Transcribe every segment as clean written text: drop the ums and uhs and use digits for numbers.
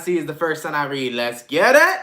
see is the first sign I read. Let's get it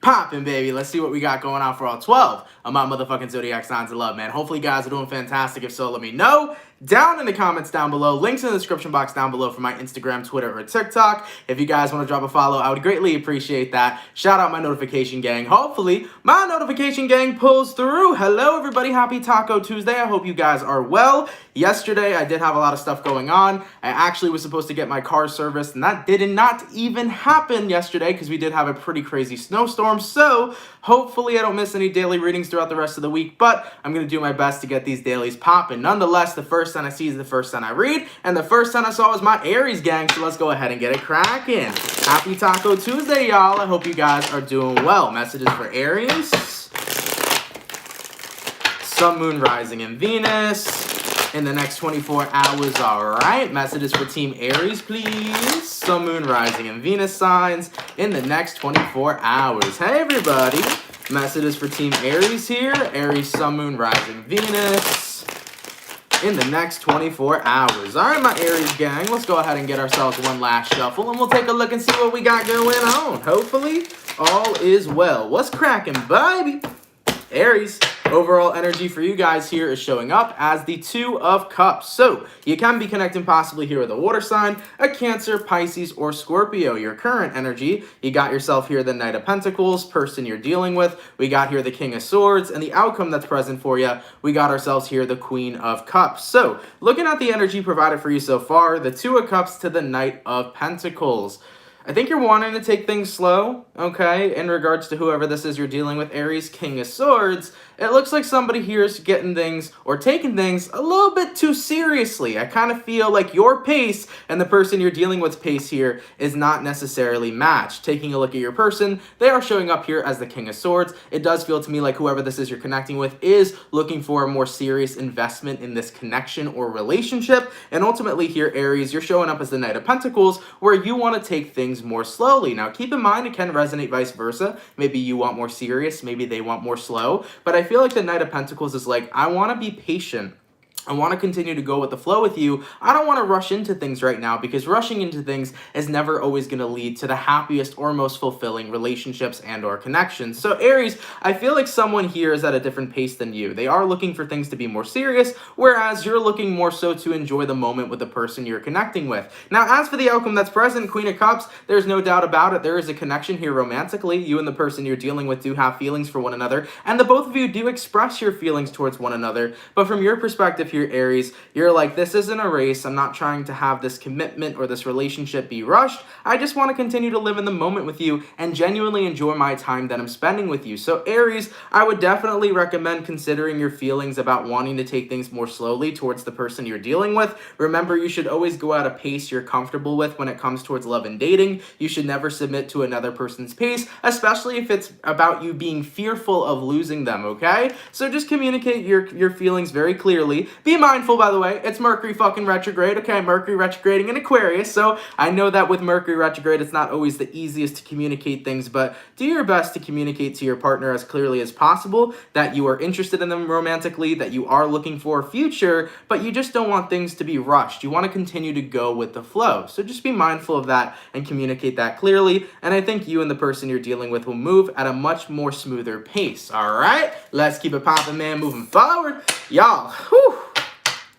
poppin', baby. Let's see what we got going on for all 12 of my motherfucking zodiac signs of love, man. Hopefully you guys are doing fantastic. If so, let me know down in the comments down below. Links in the description box down below for my Instagram, Twitter, or TikTok. If you guys want to drop a follow, I would greatly appreciate that. Shout out my notification gang. Hopefully my notification gang pulls through. Hello everybody, happy Taco Tuesday. I hope you guys are well. Yesterday I did have a lot of stuff going on. I actually was supposed to get my car serviced, and that did not even happen yesterday because we did have a pretty crazy snowstorm. So hopefully I don't miss any daily readings throughout the rest of the week, but I'm going to do my best to get these dailies popping. Nonetheless, the first sign I see is the first sign I read, and the first sign I saw was my Aries gang, so let's go ahead and get it cracking. Happy Taco Tuesday, y'all. I hope you guys are doing well. Messages for Aries. Sun, Moon, Rising, and Venus in the next 24 hours, all right? Messages for Team Aries, please. Sun, Moon, Rising, and Venus signs in the next 24 hours. Hey, everybody. Messages for Team Aries here. Aries, Sun, Moon, Rising, Venus in the next 24 hours. All right, my Aries gang, let's go ahead and get ourselves one last shuffle, and we'll take a look and see what we got going on. Hopefully, all is well. What's cracking, baby? Aries, overall energy for you guys here is showing up as the Two of Cups. So you can be connecting possibly here with a water sign, a Cancer, Pisces, or Scorpio. Your current energy, you got yourself here the Knight of Pentacles, person you're dealing with. We got here the King of Swords, and the outcome that's present for you, we got ourselves here the Queen of Cups. So looking at the energy provided for you so far, the Two of Cups to the Knight of Pentacles. I think you're wanting to take things slow, okay, in regards to whoever this is you're dealing with. Aries, King of Swords. It looks like somebody here is getting things or taking things a little bit too seriously. I kind of feel like your pace and the person you're dealing with's pace here is not necessarily matched. Taking a look at your person, they are showing up here as the King of Swords. It does feel to me like whoever this is you're connecting with is looking for a more serious investment in this connection or relationship. And ultimately here, Aries, you're showing up as the Knight of Pentacles, where you want to take things more slowly. Now, keep in mind, it can resonate vice versa. Maybe you want more serious, maybe they want more slow, but I feel like the Knight of Pentacles is like, I want to be patient. I want to continue to go with the flow with you. I don't want to rush into things right now, because rushing into things is never always going to lead to the happiest or most fulfilling relationships and or connections. So Aries, I feel like someone here is at a different pace than you. They are looking for things to be more serious, whereas you're looking more so to enjoy the moment with the person you're connecting with. Now, as for the outcome that's present, Queen of Cups, there's no doubt about it. There is a connection here romantically. You and the person you're dealing with do have feelings for one another, and the both of you do express your feelings towards one another. But from your perspective here, Aries, you're like, this isn't a race. I'm not trying to have this commitment or this relationship be rushed. I just want to continue to live in the moment with you and genuinely enjoy my time that I'm spending with you. So Aries, I would definitely recommend considering your feelings about wanting to take things more slowly towards the person you're dealing with. Remember, you should always go at a pace you're comfortable with when it comes towards love and dating. You should never submit to another person's pace, especially if it's about you being fearful of losing them, okay? So just communicate your feelings very clearly. Be mindful, by the way, it's Mercury fucking retrograde, okay? Mercury retrograding in Aquarius, so I know that with Mercury retrograde, it's not always the easiest to communicate things, but do your best to communicate to your partner as clearly as possible that you are interested in them romantically, that you are looking for a future, but you just don't want things to be rushed. You want to continue to go with the flow. So just be mindful of that and communicate that clearly, and I think you and the person you're dealing with will move at a much more smoother pace, all right? Let's keep it popping, man, moving forward. Y'all, whew.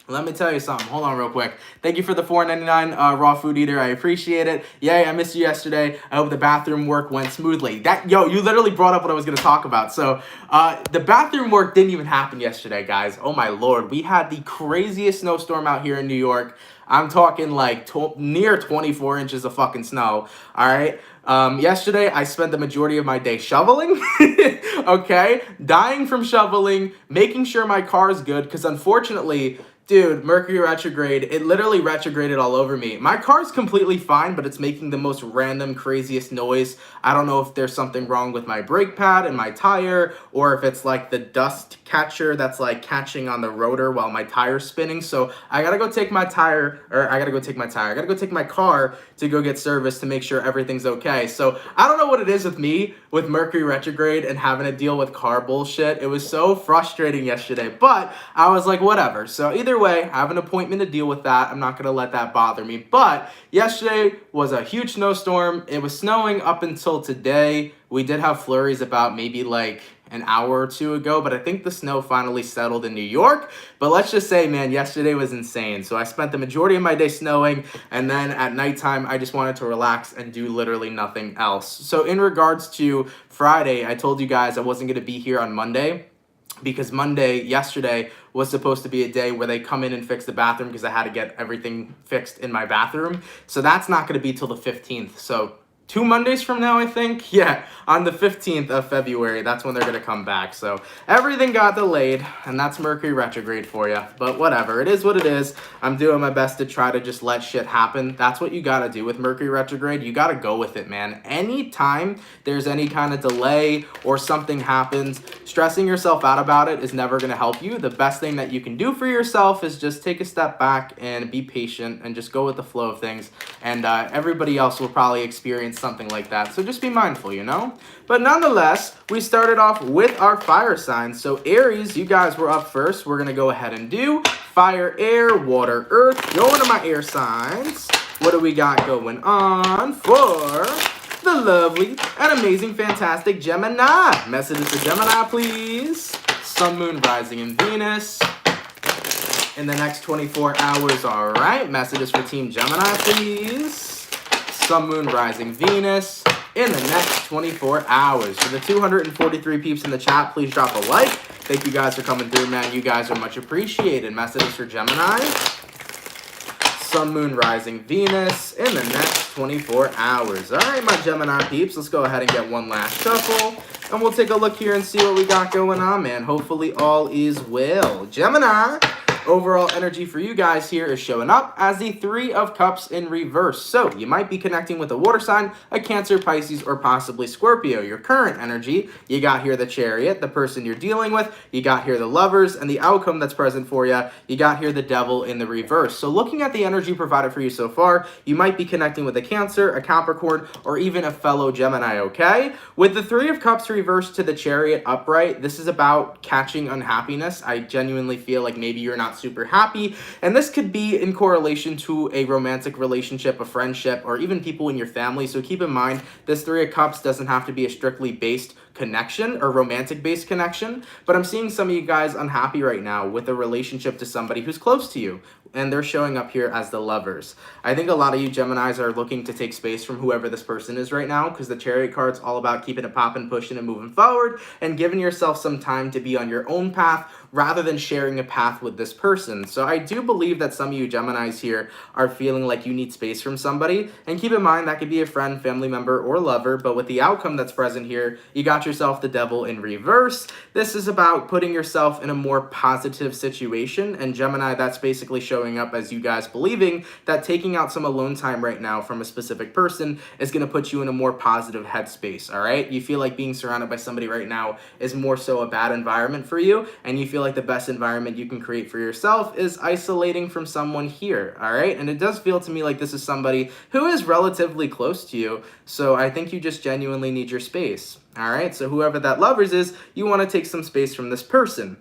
Let me tell you something. Hold on real quick. Thank you for the $4.99 raw food eater. I appreciate it. Yay, I missed you yesterday. I hope the bathroom work went smoothly. Yo, you literally brought up what I was going to talk about. So the bathroom work didn't even happen yesterday, guys. Oh, my Lord. We had the craziest snowstorm out here in New York. I'm talking like near 24 inches of fucking snow. All right. Yesterday, I spent the majority of my day shoveling, okay? Dying from shoveling, making sure my car is good, because unfortunately, dude, Mercury retrograde, it literally retrograded all over me. My car's completely fine, but it's making the most random, craziest noise. I don't know if there's something wrong with my brake pad and my tire, or if it's like the dust catcher that's like catching on the rotor while my tire's spinning. So I gotta go take my car to go get serviced to make sure everything's okay. So I don't know what it is with me with Mercury retrograde and having to deal with car bullshit. It was so frustrating yesterday, but I was like, whatever. So either way. I have an appointment to deal with that. I'm not going to let that bother me. But yesterday was a huge snowstorm. It was snowing up until today. We did have flurries about maybe like an hour or two ago, but I think the snow finally settled in New York. But let's just say, man, yesterday was insane. So I spent the majority of my day snowing, and then at nighttime, I just wanted to relax and do literally nothing else. So in regards to Friday, I told you guys I wasn't going to be here on Monday, because yesterday, was supposed to be a day where they come in and fix the bathroom because I had to get everything fixed in my bathroom. So that's not going to be till the 15th. So 2 Mondays from now, I think. Yeah, on the 15th of February, that's when they're going to come back. So everything got delayed, and that's Mercury retrograde for you. But whatever, it is what it is. I'm doing my best to try to just let shit happen. That's what you got to do with Mercury retrograde. You got to go with it, man. Anytime there's any kind of delay or something happens, stressing yourself out about it is never going to help you. The best thing that you can do for yourself is just take a step back and be patient and just go with the flow of things. And everybody else will probably experience something like that. So just be mindful, you know? But nonetheless, we started off with our fire signs. So Aries, you guys were up first. We're going to go ahead and do fire, air, water, earth. Going to my air signs. What do we got going on for the lovely and amazing, fantastic Gemini? Messages to Gemini, please. Sun, Moon, Rising, and Venus in the next 24 hours. All right. Messages for Team Gemini, please. Sun, Moon, Rising, Venus in the next 24 hours. For the 243 peeps in the chat, please drop a like. Thank you guys for coming through, man. You guys are much appreciated. Messages for Gemini. Sun, Moon, Rising, Venus in the next 24 hours. All right, my Gemini peeps, let's go ahead and get one last shuffle. And we'll take a look here and see what we got going on, man. Hopefully all is well. Gemini, overall energy for you guys here is showing up as the Three of Cups in reverse. So you might be connecting with a water sign, a Cancer, Pisces, or possibly Scorpio. Your current energy, you got here the Chariot, the person you're dealing with. You got here the Lovers, and the outcome that's present for you, you got here the Devil in the reverse. So looking at the energy provided for you so far, you might be connecting with a Cancer, a Capricorn, or even a fellow Gemini, okay? With the Three of Cups reversed to the Chariot upright, this is about catching unhappiness. I genuinely feel like maybe you're not super happy, and this could be in correlation to a romantic relationship, a friendship, or even people in your family. So keep in mind, this Three of Cups doesn't have to be a strictly based connection or romantic based connection, but I'm seeing some of you guys unhappy right now with a relationship to somebody who's close to you, and they're showing up here as the Lovers. I think a lot of you Geminis are looking to take space from whoever this person is right now, because the Chariot card's all about keeping it popping, pushing, and moving forward, and giving yourself some time to be on your own path rather than sharing a path with this person. So I do believe that some of you Geminis here are feeling like you need space from somebody, and keep in mind that could be a friend, family member, or lover. But with the outcome that's present here, you got yourself the Devil in reverse. This is about putting yourself in a more positive situation, and Gemini, that's basically showing up as you guys believing that taking out some alone time right now from a specific person is going to put you in a more positive headspace. All right, you feel like being surrounded by somebody right now is more so a bad environment for you, and you feel like the best environment you can create for yourself is isolating from someone here. All right, and it does feel to me like this is somebody who is relatively close to you, so I think you just genuinely need your space. All right, so whoever that Lovers is, you want to take some space from this person.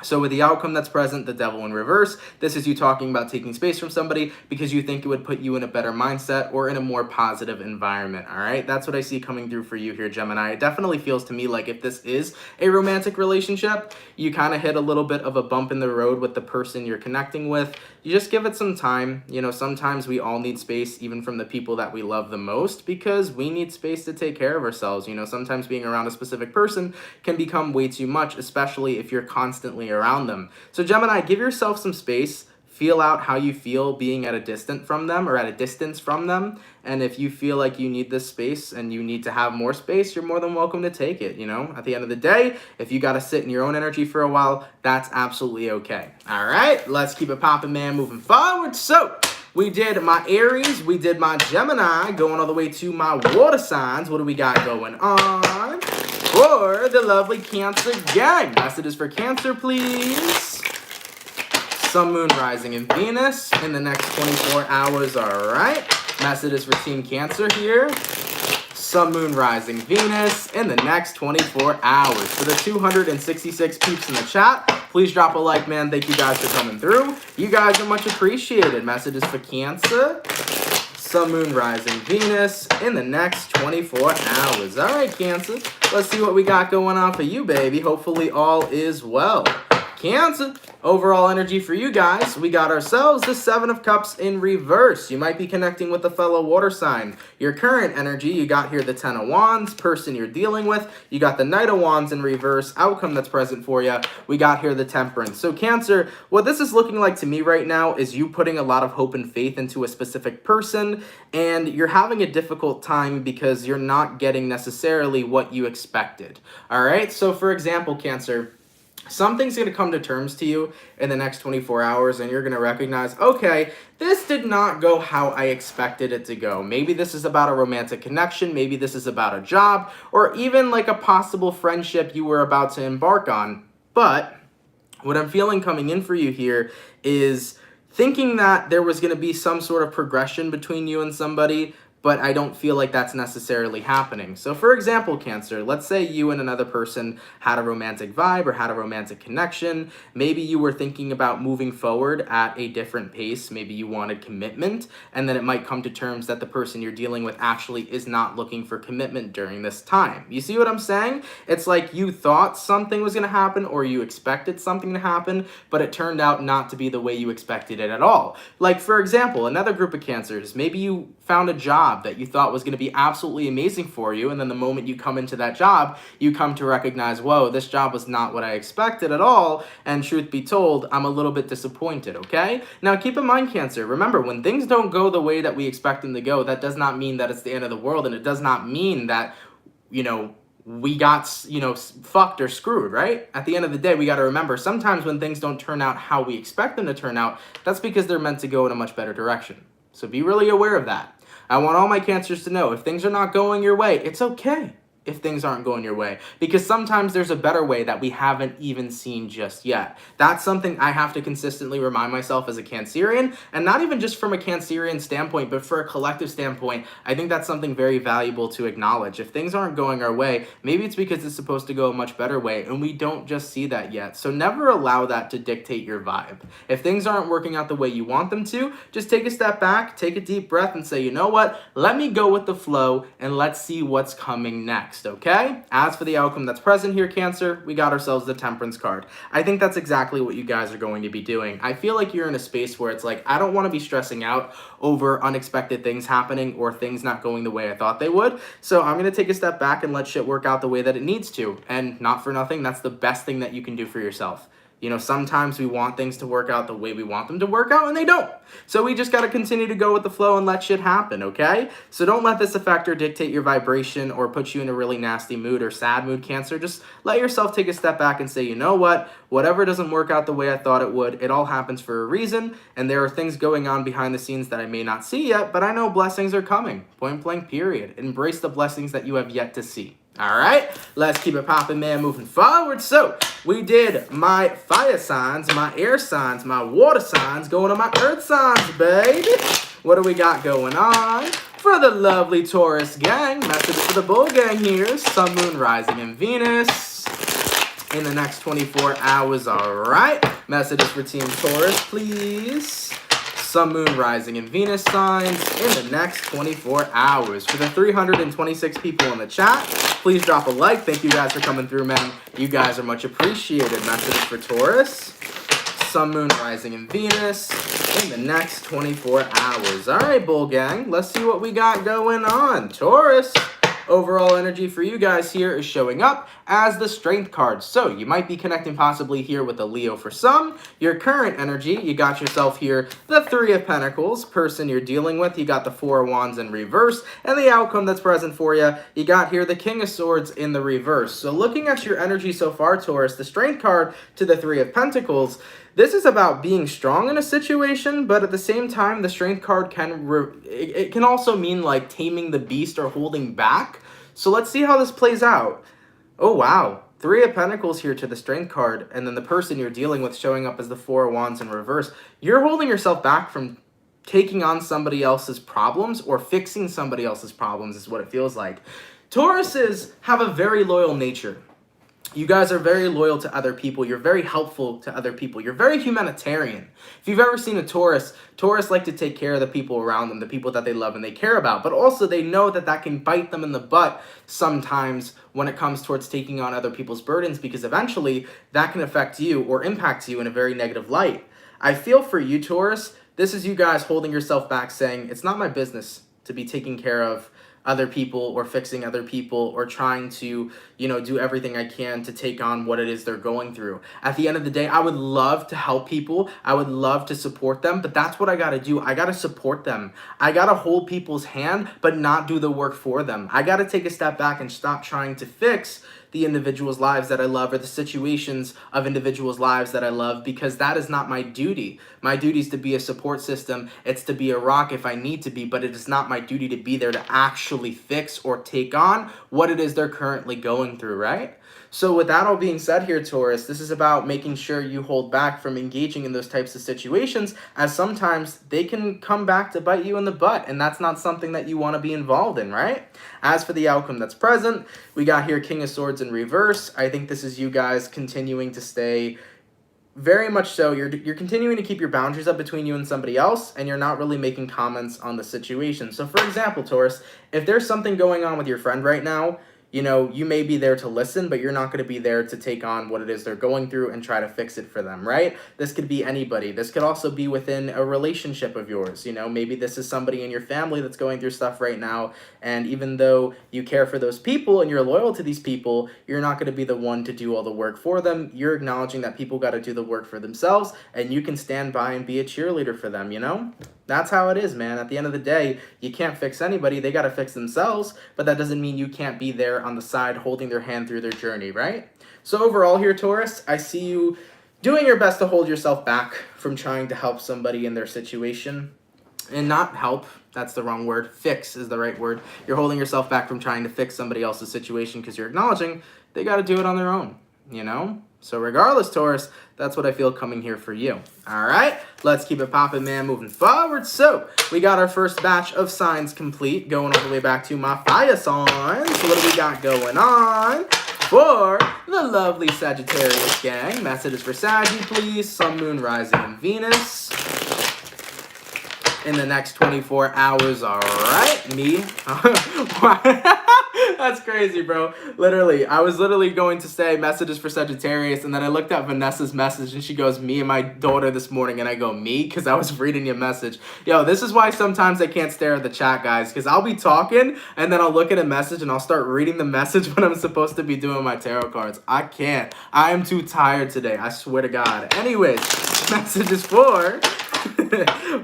So with the outcome that's present, the Devil in reverse, this is you talking about taking space from somebody because you think it would put you in a better mindset or in a more positive environment, all right? That's what I see coming through for you here, Gemini. It definitely feels to me like if this is a romantic relationship, you kind of hit a little bit of a bump in the road with the person you're connecting with. You just give it some time. You know, sometimes we all need space, even from the people that we love the most, because we need space to take care of ourselves. You know, sometimes being around a specific person can become way too much, especially if you're constantly around them. So Gemini, give yourself some space. Feel out how you feel being at a distance from them. And if you feel like you need this space and you need to have more space, you're more than welcome to take it. You know, at the end of the day, if you got to sit in your own energy for a while, that's absolutely okay. All right, let's keep it popping, man, moving forward. So we did my Aries, we did my Gemini, going all the way to my water signs. What do we got going on for the lovely Cancer gang? Messages for Cancer, please. Sun, Moon, Rising, and Venus in the next 24 hours. All right. Messages for Team Cancer here. Sun, Moon, Rising, Venus in the next 24 hours. For the 266 peeps in the chat, please drop a like, man. Thank you guys for coming through. You guys are much appreciated. Messages for Cancer. Sun, Moon, Rising, Venus in the next 24 hours. All right, Cancer. Let's see what we got going on for you, baby. Hopefully all is well. Cancer, overall energy for you guys, we got ourselves the Seven of Cups in reverse. You might be connecting with a fellow water sign. Your current energy, you got here the Ten of Wands, person you're dealing with. You got the Knight of Wands in reverse, outcome that's present for you. We got here the Temperance. So Cancer, what this is looking like to me right now is you putting a lot of hope and faith into a specific person, and you're having a difficult time because you're not getting necessarily what you expected. All right, so for example, Cancer, something's going to come to terms to you in the next 24 hours, and you're going to recognize, okay, this did not go how I expected it to go. Maybe this is about a romantic connection. Maybe this is about a job, or even like a possible friendship you were about to embark on. But what I'm feeling coming in for you here is thinking that there was going to be some sort of progression between you and somebody, but I don't feel like that's necessarily happening. So for example, Cancer, let's say you and another person had a romantic vibe or had a romantic connection. Maybe you were thinking about moving forward at a different pace. Maybe you wanted commitment, and then it might come to terms that the person you're dealing with actually is not looking for commitment during this time. You see what I'm saying? It's like you thought something was gonna happen, or you expected something to happen, but it turned out not to be the way you expected it at all. Like for example, another group of Cancers, maybe you found a job that you thought was going to be absolutely amazing for you, and then the moment you come into that job, you come to recognize, whoa, this job was not what I expected at all, and truth be told, I'm a little bit disappointed, okay? Now keep in mind, Cancer, remember, when things don't go the way that we expect them to go, that does not mean that it's the end of the world, and it does not mean that, you know, we got, fucked or screwed, right? At the end of the day, we got to remember, sometimes when things don't turn out how we expect them to turn out, that's because they're meant to go in a much better direction. So be really aware of that. I want all my Cancers to know, if things are not going your way, it's okay if things aren't going your way, because sometimes there's a better way that we haven't even seen just yet. That's something I have to consistently remind myself as a Cancerian, and not even just from a Cancerian standpoint, but for a collective standpoint. I think that's something very valuable to acknowledge. If things aren't going our way, maybe it's because it's supposed to go a much better way, and we don't just see that yet. So never allow that to dictate your vibe. If things aren't working out the way you want them to, just take a step back, take a deep breath, and say, you know what? Let me go with the flow, and let's see what's coming next. Okay? As for the outcome that's present here, Cancer, we got ourselves the Temperance card. I think that's exactly what you guys are going to be doing. I feel like you're in a space where it's like, I don't want to be stressing out over unexpected things happening or things not going the way I thought they would. So I'm going to take a step back and let shit work out the way that it needs to. And not for nothing, that's the best thing that you can do for yourself. You know, sometimes we want things to work out the way we want them to work out, and they don't. So we just got to continue to go with the flow and let shit happen, okay? So don't let this affect or dictate your vibration or put you in a really nasty mood or sad mood, Cancer. Just let yourself take a step back and say, you know what? Whatever doesn't work out the way I thought it would, it all happens for a reason, and there are things going on behind the scenes that I may not see yet, but I know blessings are coming. Point blank, period. Embrace the blessings that you have yet to see. All right, let's keep it popping, man, moving forward. So we did my fire signs, my air signs, my water signs, going to my earth signs, baby. What do we got going on? For the lovely Taurus gang, message for the bull gang here. Sun, Moon, Rising, and Venus in the next 24 hours, all right? Messages for Team Taurus, please. Sun, Moon, Rising, and Venus signs in the next 24 hours. For the 326 people in the chat, please drop a like. Thank you guys for coming through, man. You guys are much appreciated. Message for Taurus. Sun, Moon, Rising, and Venus in the next 24 hours. All right, bull gang, let's see what we got going on. Taurus, overall energy for you guys here is showing up as the Strength card. So you might be connecting possibly here with a Leo for some. Your current energy, you got yourself here the Three of Pentacles, person you're dealing with. You got the Four of Wands in reverse, and the outcome that's present for you, you got here the King of Swords in the reverse. So looking at your energy so far, Taurus, the Strength card to the Three of Pentacles, this is about being strong in a situation, but at the same time, the Strength card it can also mean like taming the beast or holding back. So let's see how this plays out. Oh, wow. Three of Pentacles here to the Strength card, and then the person you're dealing with showing up as the Four of Wands in reverse. You're holding yourself back from taking on somebody else's problems or fixing somebody else's problems is what it feels like. Tauruses have a very loyal nature. You guys are very loyal to other people. You're very helpful to other people. You're very humanitarian. If you've ever seen a Taurus, Taurus like to take care of the people around them, the people that they love and they care about. But also they know that that can bite them in the butt sometimes when it comes towards taking on other people's burdens, because eventually that can affect you or impact you in a very negative light. I feel for you, Taurus, this is you guys holding yourself back saying, it's not my business to be taking care of other people or fixing other people or trying to, do everything I can to take on what it is they're going through. At the end of the day, I would love to help people. I would love to support them, but that's what I got to do. I got to support them. I got to hold people's hand, but not do the work for them. I got to take a step back and stop trying to fix the individuals' lives that I love or the situations of individuals' lives that I love, because that is not my duty. My duty is to be a support system. It's to be a rock if I need to be, but it is not my duty to be there to actually fix or take on what it is they're currently going through, right? So with that all being said here, Taurus, this is about making sure you hold back from engaging in those types of situations, as sometimes they can come back to bite you in the butt, and that's not something that you want to be involved in, right? As for the outcome that's present, we got here King of Swords in reverse. I think this is you guys continuing to stay very much so. You're continuing to keep your boundaries up between you and somebody else, and you're not really making comments on the situation. So for example, Taurus, if there's something going on with your friend right now, you may be there to listen, but you're not going to be there to take on what it is they're going through and try to fix it for them, right? This could be anybody. This could also be within a relationship of yours. Maybe this is somebody in your family that's going through stuff right now, and even though you care for those people and you're loyal to these people, you're not going to be the one to do all the work for them. You're acknowledging that people got to do the work for themselves, and you can stand by and be a cheerleader for them, That's how it is, man. At the end of the day, you can't fix anybody. They got to fix themselves, but that doesn't mean you can't be there on the side holding their hand through their journey, right? So overall here, Taurus, I see you doing your best to hold yourself back from trying to help somebody in their situation. And not help, that's the wrong word. Fix is the right word. You're holding yourself back from trying to fix somebody else's situation because you're acknowledging they got to do it on their own, So regardless, Taurus, that's what I feel coming here for you. All right, let's keep it popping, man, moving forward. So we got our first batch of signs complete, going all the way back to my fire signs. So what do we got going on for the lovely Sagittarius gang? Messages for Saggy, please. Sun, Moon, Rising, and Venus in the next 24 hours. All right, me. That's crazy, bro. Literally, I was going to say messages for Sagittarius, and then I looked at Vanessa's message, and she goes, me and my daughter this morning, and I go, me? Because I was reading your message. Yo, this is why sometimes I can't stare at the chat, guys, because I'll be talking, and then I'll look at a message, and I'll start reading the message when I'm supposed to be doing my tarot cards. I can't. I am too tired today. I swear to God. Anyways, messages for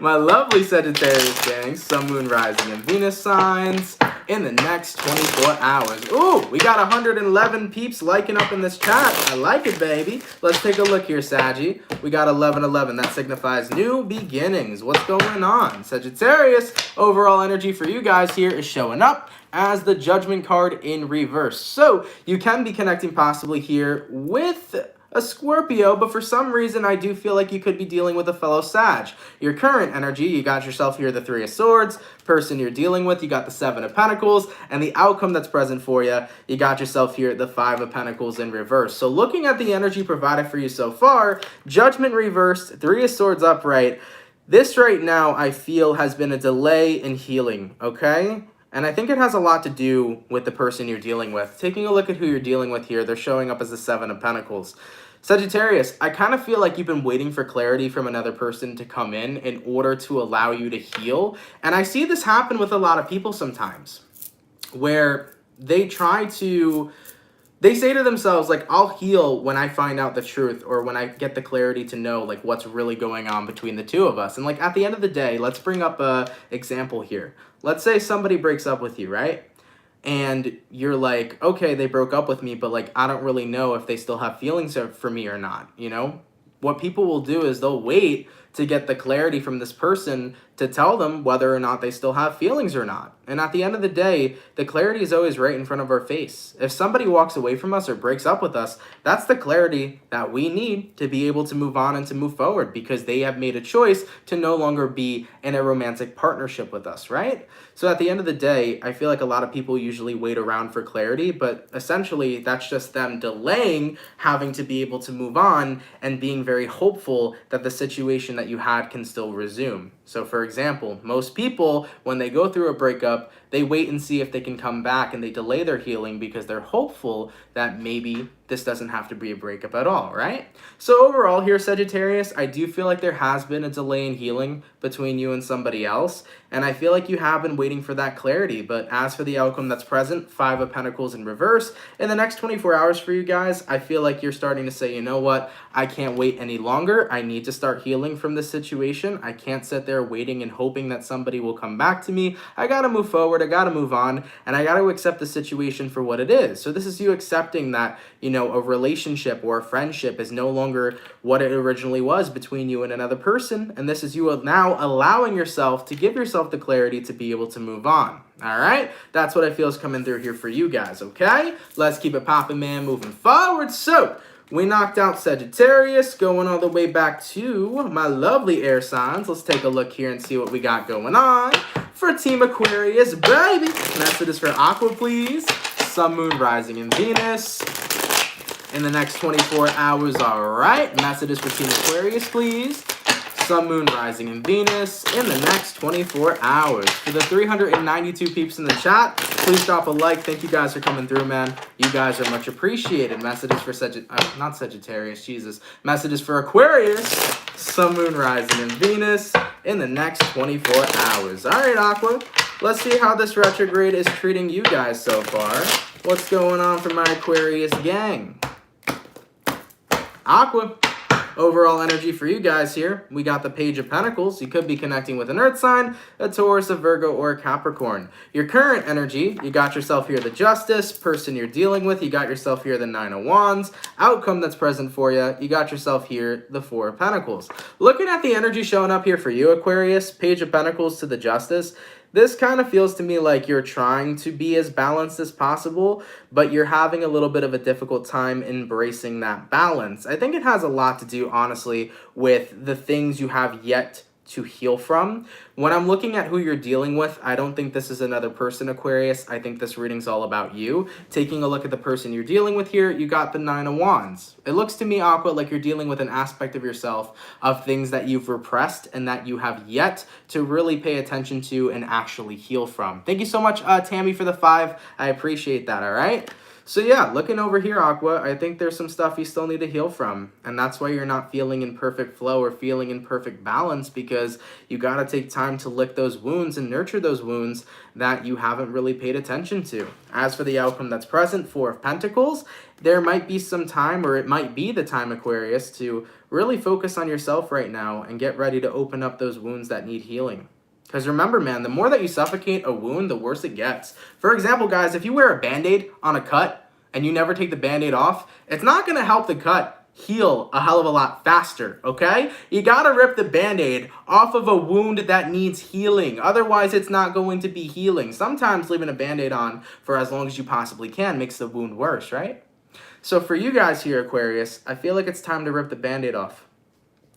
my lovely Sagittarius gang, Sun, Moon, Rising, and Venus signs in the next 24 hours. Ooh, we got 111 peeps liking up in this chat. I like it, baby. Let's take a look here, Saggy. We got 1111. That signifies new beginnings. What's going on? Sagittarius, overall energy for you guys here is showing up as the Judgment card in reverse. So you can be connecting possibly here with a Scorpio, but for some reason I do feel like you could be dealing with a fellow Sag. Your current energy, you got yourself here the Three of Swords. Person you're dealing with, you got the Seven of Pentacles, and the outcome that's present for you, you got yourself here the Five of Pentacles in reverse. So looking at the energy provided for you so far, Judgment reversed, Three of Swords upright. This right now I feel has been a delay in healing, okay? And I think it has a lot to do with the person you're dealing with. Taking a look at who you're dealing with here, they're showing up as the Seven of Pentacles. Sagittarius, I kind of feel like you've been waiting for clarity from another person to come in order to allow you to heal. And I see this happen with a lot of people sometimes, where they say to themselves, like, I'll heal when I find out the truth, or when I get the clarity to know, like, what's really going on between the two of us. And, like, at the end of the day, let's bring up a example here. Let's say somebody breaks up with you, right? And you're like, okay, they broke up with me, but, like, I don't really know if they still have feelings for me or not, What people will do is they'll wait to get the clarity from this person to tell them whether or not they still have feelings or not. And at the end of the day, the clarity is always right in front of our face. If somebody walks away from us or breaks up with us, that's the clarity that we need to be able to move on and to move forward, because they have made a choice to no longer be in a romantic partnership with us, right? So at the end of the day, I feel like a lot of people usually wait around for clarity, but essentially that's just them delaying having to be able to move on and being very hopeful that the situation that you had can still resume. So for example, most people, when they go through a breakup, they wait and see if they can come back, and they delay their healing because they're hopeful that maybe this doesn't have to be a breakup at all, right? So overall here, Sagittarius, I do feel like there has been a delay in healing between you and somebody else, and I feel like you have been waiting for that clarity. But as for the outcome that's present, 5 of Pentacles in reverse, in the next 24 hours for you guys, I feel like you're starting to say, you know what, I can't wait any longer. I need to start healing from this situation. I can't sit there waiting and hoping that somebody will come back to me. I gotta move forward, I gotta move on, and I gotta accept the situation for what it is. So this is you accepting that, you know, a relationship or a friendship is no longer what it originally was between you and another person, and this is you now allowing yourself to give yourself the clarity to be able to move on. All right, that's what I feel is coming through here for you guys. Okay, let's keep it popping, man, moving forward. So we knocked out Sagittarius, going all the way back to my lovely air signs. Let's take a look here and see what we got going on for Team Aquarius, baby. Message is for Aqua, please. Sun, Moon, Rising, and Venus in the next 24 hours. All right, messages for Team Aquarius, please. Sun, Moon, Rising, and Venus in the next 24 hours. For the 392 peeps in the chat, please drop a like. Thank you guys for coming through, man. You guys are much appreciated. Messages for not Sagittarius, Jesus. Messages for Aquarius, Sun, Moon, Rising, and Venus in the next 24 hours. All right, Aqua, let's see how this retrograde is treating you guys so far. What's going on for my Aquarius gang? Aqua. Overall energy for you guys here, we got the Page of Pentacles. You could be connecting with an Earth sign, a Taurus, a Virgo, or a Capricorn. Your current energy, you got yourself here the Justice. Person you're dealing with, you got yourself here the 9 of Wands. Outcome that's present for you, you got yourself here the 4 of Pentacles. Looking at the energy showing up here for you, Aquarius, Page of Pentacles to the Justice, this kind of feels to me like you're trying to be as balanced as possible, but you're having a little bit of a difficult time embracing that balance. I think it has a lot to do, honestly, with the things you have yet to heal from. When I'm looking at who you're dealing with, I don't think this is another person, Aquarius. I think this reading's all about you. Taking a look at the person you're dealing with here, you got the 9 of Wands. It looks to me, Aqua, like you're dealing with an aspect of yourself, of things that you've repressed and that you have yet to really pay attention to and actually heal from. Thank you so much, Tammy, for the 5. I appreciate that, all right? So yeah, looking over here, Aqua, I think there's some stuff you still need to heal from. And that's why you're not feeling in perfect flow or feeling in perfect balance, because you got to take time to lick those wounds and nurture those wounds that you haven't really paid attention to. As for the outcome that's present, 4 of Pentacles, there might be some time, or it might be the time, Aquarius, to really focus on yourself right now and get ready to open up those wounds that need healing. Because remember, man, the more that you suffocate a wound, the worse it gets. For example, guys, if you wear a Band-Aid on a cut and you never take the Band-Aid off, it's not going to help the cut heal a hell of a lot faster, okay? You got to rip the Band-Aid off of a wound that needs healing. Otherwise, it's not going to be healing. Sometimes leaving a Band-Aid on for as long as you possibly can makes the wound worse, right? So for you guys here, Aquarius, I feel like it's time to rip the Band-Aid off.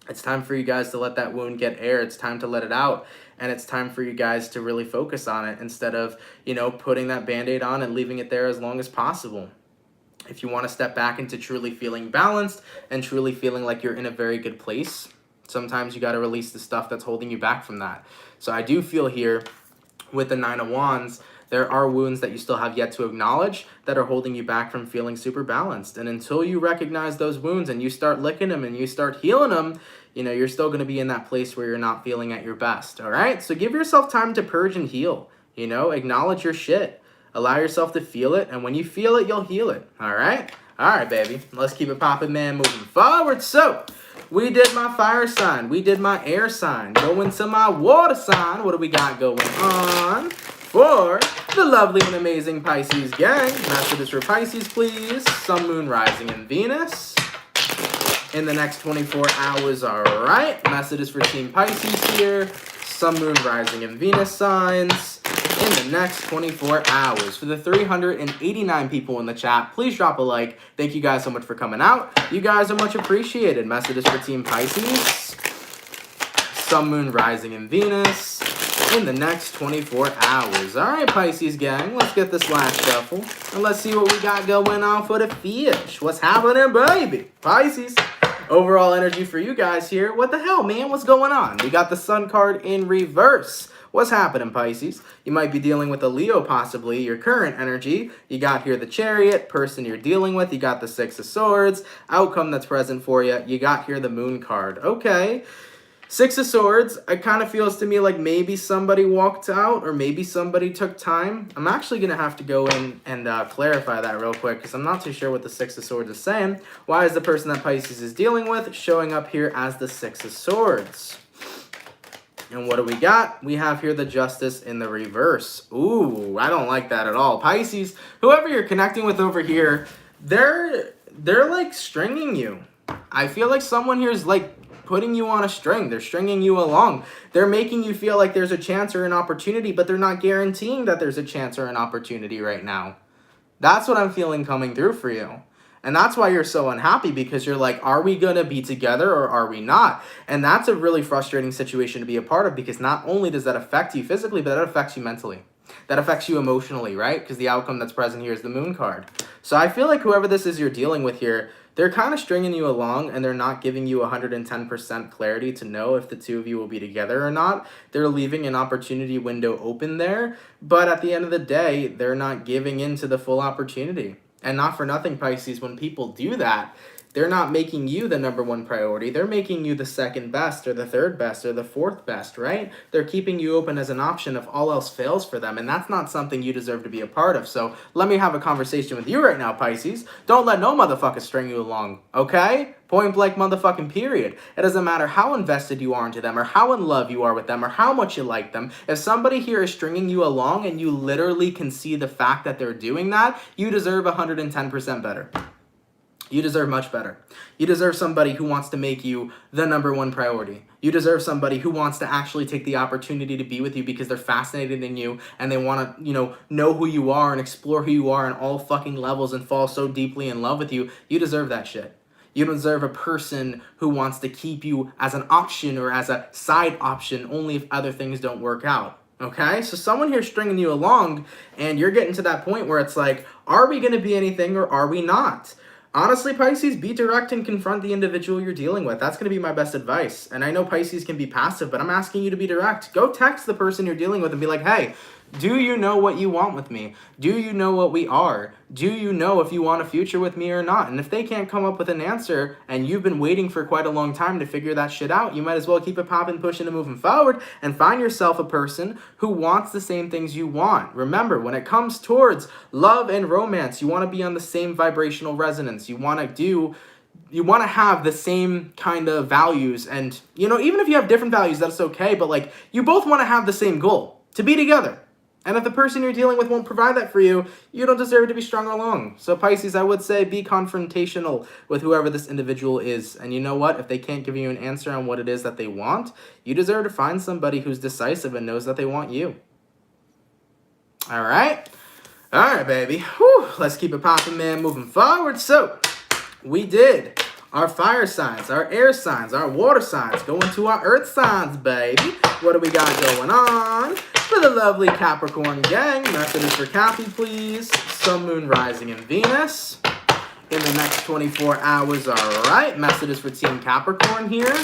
It's time for you guys to let that wound get air. It's time to let it out. And it's time for you guys to really focus on it instead of, you know, putting that Band-Aid on and leaving it there as long as possible. If you want to step back into truly feeling balanced and truly feeling like you're in a very good place, sometimes you got to release the stuff that's holding you back from that. So I do feel here with the 9 of Wands, there are wounds that you still have yet to acknowledge that are holding you back from feeling super balanced. And until you recognize those wounds and you start licking them and you start healing them, you know, you're still going to be in that place where you're not feeling at your best, all right? So give yourself time to purge and heal, you know, acknowledge your shit. Allow yourself to feel it, and when you feel it, you'll heal it, all right? All right, baby. Let's keep it popping, man, moving forward. So we did my fire sign. We did my air sign. Going to my water sign. What do we got going on for the lovely and amazing Pisces gang? Messages for Pisces, please. Sun, Moon, Rising, and Venus in the next 24 hours. All right, messages for Team Pisces here. Sun, Moon, Rising, and Venus signs in the next 24 hours. For the 389 people in the chat, please drop a like. Thank you guys so much for coming out. You guys are much appreciated. Messages for Team Pisces. Sun, Moon, Rising, and Venus in the next 24 hours. All right, Pisces gang, let's get this last shuffle. And let's see what we got going on for the fish. What's happening, baby? Pisces. Overall energy for you guys here. What the hell, man? What's going on? We got the Sun card in reverse. What's happening, Pisces? You might be dealing with a Leo, possibly, your current energy. You got here the Chariot, person you're dealing with. You got the Six of Swords, outcome that's present for you. You got here the Moon card. Okay. Six of Swords, it kind of feels to me like maybe somebody walked out or maybe somebody took time. I'm actually going to have to go in and clarify that real quick because I'm not too sure what the Six of Swords is saying. Why is the person that Pisces is dealing with showing up here as the Six of Swords? And what do we got? We have here the Justice in the reverse. Ooh, I don't like that at all. Pisces, whoever you're connecting with over here, they're like stringing you. I feel like someone here is like putting you on a string. They're stringing you along. They're making you feel like there's a chance or an opportunity, but they're not guaranteeing that there's a chance or an opportunity right now. That's what I'm feeling coming through for you. And that's why you're so unhappy, because you're like, are we going to be together or are we not? And that's a really frustrating situation to be a part of, because not only does that affect you physically, but that affects you mentally. That affects you emotionally, right? Because the outcome that's present here is the Moon card. So I feel like whoever this is you're dealing with here, they're kind of stringing you along and they're not giving you 110% clarity to know if the two of you will be together or not. They're leaving an opportunity window open there, but at the end of the day, they're not giving in to the full opportunity. And not for nothing, Pisces, when people do that, they're not making you the number one priority. They're making you the second best or the third best or the fourth best, right? They're keeping you open as an option if all else fails for them. And that's not something you deserve to be a part of. So let me have a conversation with you right now, Pisces. Don't let no motherfucker string you along, okay? Point blank motherfucking period. It doesn't matter how invested you are into them or how in love you are with them or how much you like them. If somebody here is stringing you along and you literally can see the fact that they're doing that, you deserve 110% better. You deserve much better. You deserve somebody who wants to make you the number one priority. You deserve somebody who wants to actually take the opportunity to be with you because they're fascinated in you and they want to, know who you are and explore who you are on all fucking levels and fall so deeply in love with you. You deserve that shit. You don't deserve a person who wants to keep you as an option or as a side option only if other things don't work out. Okay, so someone here stringing you along and you're getting to that point where it's like, are we going to be anything or are we not? Honestly, Pisces, be direct and confront the individual you're dealing with. That's going to be my best advice. And I know Pisces can be passive, but I'm asking you to be direct. Go text the person you're dealing with and be like, hey, do you know what you want with me? Do you know what we are? Do you know if you want a future with me or not? And if they can't come up with an answer and you've been waiting for quite a long time to figure that shit out, you might as well keep it popping, pushing, and moving forward and find yourself a person who wants the same things you want. Remember, when it comes towards love and romance, you want to be on the same vibrational resonance. You want to have the same kind of values. And, even if you have different values, that's okay. But, you both want to have the same goal, to be together. And if the person you're dealing with won't provide that for you, you don't deserve to be strung along. So Pisces, I would say be confrontational with whoever this individual is. And you know what? If they can't give you an answer on what it is that they want, you deserve to find somebody who's decisive and knows that they want you. All right? All right, baby. Whew. Let's keep it popping, man, moving forward. So we did our fire signs, our air signs, our water signs, going to our earth signs, baby. What do we got going on? For the lovely Capricorn gang, messages for Cappy, please. Sun, Moon, Rising, and Venus in the next 24 hours. All right, messages for Team Capricorn here.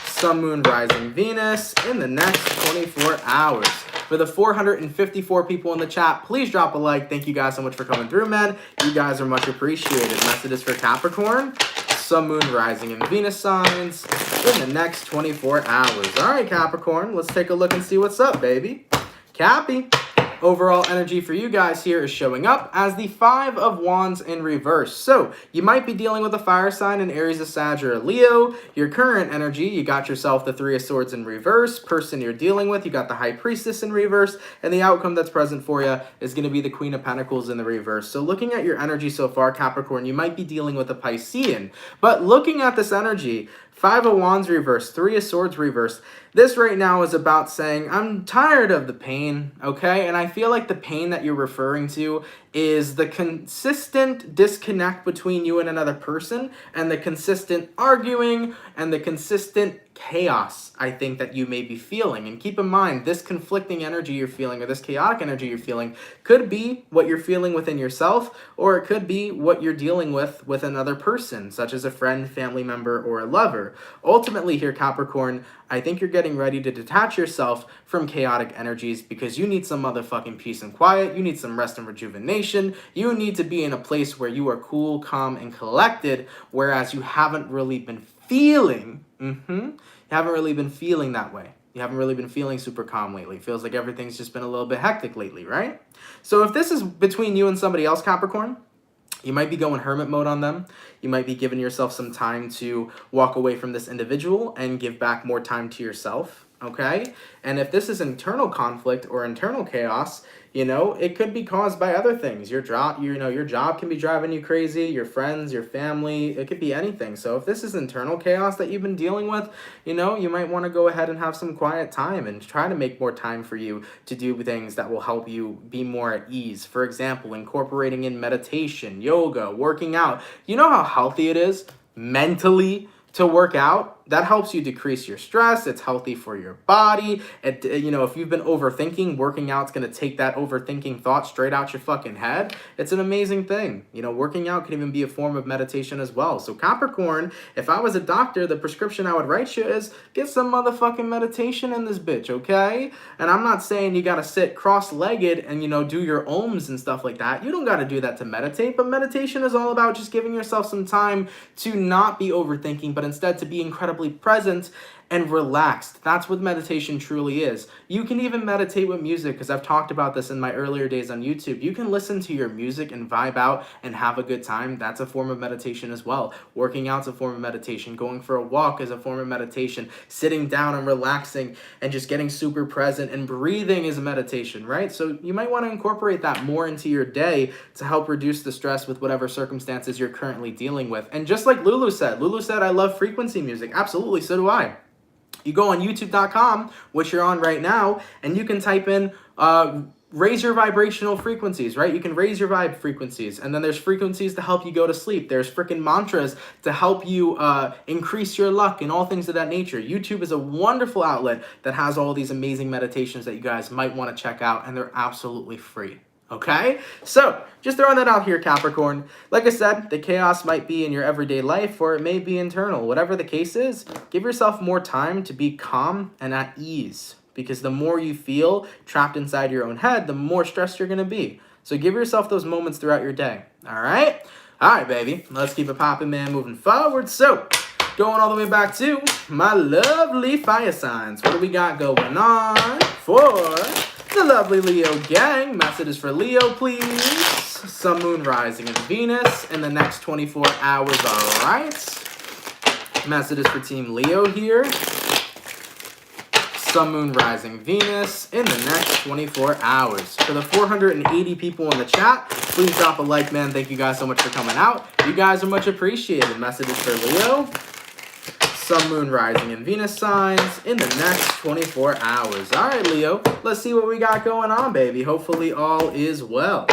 Sun, Moon, Rising, Venus in the next 24 hours. For the 454 people in the chat, please drop a like. Thank you guys so much for coming through, man. You guys are much appreciated. Messages for Capricorn. Sun, Moon, Rising, and Venus signs in the next 24 hours. All right, Capricorn, let's take a look and see what's up, baby. Cappy, Overall energy for you guys here is showing up as the Five of Wands in reverse. So you might be dealing with a fire sign in Aries, a Sag, or a Leo. Your current energy, you got yourself the Three of Swords in reverse. Person you're dealing with, you got the High Priestess in reverse. And the outcome that's present for you is going to be the Queen of Pentacles in the reverse. So looking at your energy so far, Capricorn, you might be dealing with a Piscean. But looking at this energy, Five of Wands reverse, Three of Swords reverse. This right now is about saying, I'm tired of the pain, okay? And I feel like the pain that you're referring to is the consistent disconnect between you and another person, and the consistent arguing, and the consistent chaos, I think, that you may be feeling. And keep in mind, this conflicting energy you're feeling, or this chaotic energy you're feeling, could be what you're feeling within yourself, or it could be what you're dealing with another person, such as a friend, family member, or a lover. Ultimately here, Capricorn, I think you're getting ready to detach yourself from chaotic energies because you need some motherfucking peace and quiet. You need some rest and rejuvenation. You need to be in a place where you are cool, calm, and collected, whereas you haven't really been feeling, you haven't really been feeling that way. You haven't really been feeling super calm lately. It feels like everything's just been a little bit hectic lately, right? So if this is between you and somebody else, Capricorn, you might be going hermit mode on them. You might be giving yourself some time to walk away from this individual and give back more time to yourself, okay? And if this is internal conflict or internal chaos, you know, it could be caused by other things. Your job, your job can be driving you crazy, your friends, your family, it could be anything. So if this is internal chaos that you've been dealing with, you know, you might want to go ahead and have some quiet time and try to make more time for you to do things that will help you be more at ease. For example, incorporating in meditation, yoga, working out. You know how healthy it is mentally to work out? That helps you decrease your stress. It's healthy for your body. You know, if you've been overthinking, working out's going to take that overthinking thought straight out your fucking head. It's an amazing thing. You know, working out can even be a form of meditation as well. So Capricorn, if I was a doctor, the prescription I would write you is get some motherfucking meditation in this bitch, okay? And I'm not saying you got to sit cross-legged and, you know, do your ohms and stuff like that. You don't got to do that to meditate, but meditation is all about just giving yourself some time to not be overthinking, but instead to be incredibly present and relaxed. That's what meditation truly is. You can even meditate with music, because I've talked about this in my earlier days on YouTube. You can listen to your music and vibe out and have a good time. That's a form of meditation as well. Working out's a form of meditation. Going for a walk is a form of meditation. Sitting down and relaxing and just getting super present and breathing is a meditation, right? So you might want to incorporate that more into your day to help reduce the stress with whatever circumstances you're currently dealing with. And just like Lulu said, I love frequency music. Absolutely, so do I. You go on youtube.com, which you're on right now, and you can type in raise your vibrational frequencies, right? You can raise your vibe frequencies, and then there's frequencies to help you go to sleep. There's freaking mantras to help you increase your luck and all things of that nature. YouTube is a wonderful outlet that has all these amazing meditations that you guys might want to check out, and they're absolutely free. Okay, so just throwing that out here, Capricorn. Like I said, the chaos might be in your everyday life, or it may be internal. Whatever the case is, give yourself more time to be calm and at ease, because the more you feel trapped inside your own head, the more stressed you're going to be. So give yourself those moments throughout your day. All right, baby, let's keep it popping, man, moving forward. So going all the way back to my lovely fire signs. What do we got going on for the lovely Leo gang? Messages for Leo, please. Sun, Moon, Rising, and Venus in the next 24 hours, all right? Messages for Team Leo here. Sun, Moon, Rising, Venus in the next 24 hours. For the 480 people in the chat, please drop a like, man. Thank you guys so much for coming out. You guys are much appreciated. Messages for Leo. Sun, Moon, Rising, and Venus signs in the next 24 hours. All right, Leo, let's see what we got going on, baby. Hopefully all is well.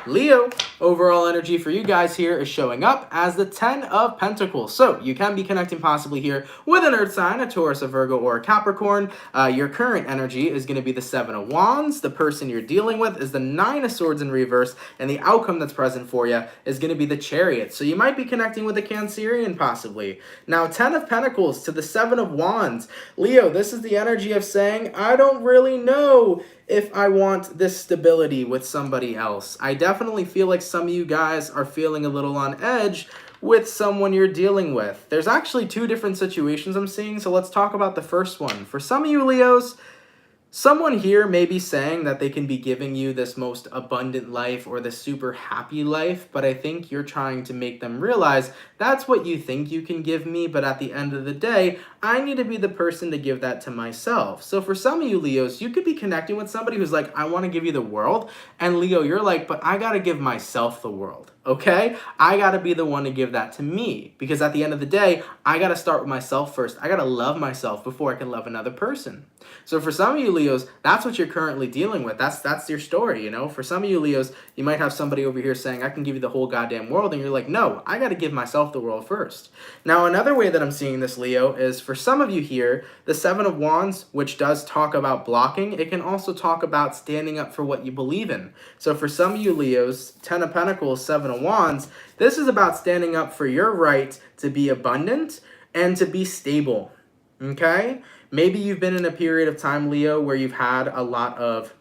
Leo, overall energy for you guys here is showing up as the 10 of Pentacles. So you can be connecting possibly here with an Earth sign, a Taurus, a Virgo, or a Capricorn. Your current energy is going to be the 7 of Wands. The person you're dealing with is the 9 of Swords in reverse. And the outcome that's present for you is going to be the Chariot. So you might be connecting with a Cancerian possibly. Now, 10 of Pentacles to the 7 of Wands. Leo, this is the energy of saying, I don't really know if I want this stability with somebody else. I definitely feel like some of you guys are feeling a little on edge with someone you're dealing with. There's actually two different situations I'm seeing, so let's talk about the first one. For some of you Leos, Someone here may be saying that they can be giving you this most abundant life or this super happy life, but I think you're trying to make them realize that's what you think you can give me, but at the end of the day, I need to be the person to give that to myself. So for some of you Leos, you could be connecting with somebody who's like, I want to give you the world, and Leo, you're like, but I got to give myself the world. Okay? I got to be the one to give that to me, because at the end of the day, I got to start with myself first. I got to love myself before I can love another person. So for some of you Leos, that's what you're currently dealing with. That's your story, you know? For some of you Leos, you might have somebody over here saying, I can give you the whole goddamn world, and you're like, no, I got to give myself the world first. Now, another way that I'm seeing this, Leo, is for some of you here, the Seven of Wands, which does talk about blocking, it can also talk about standing up for what you believe in. So for some of you Leos, Ten of Pentacles, Seven of Wands, this is about standing up for your right to be abundant and to be stable, okay? Maybe you've been in a period of time, Leo, where you've had a lot of,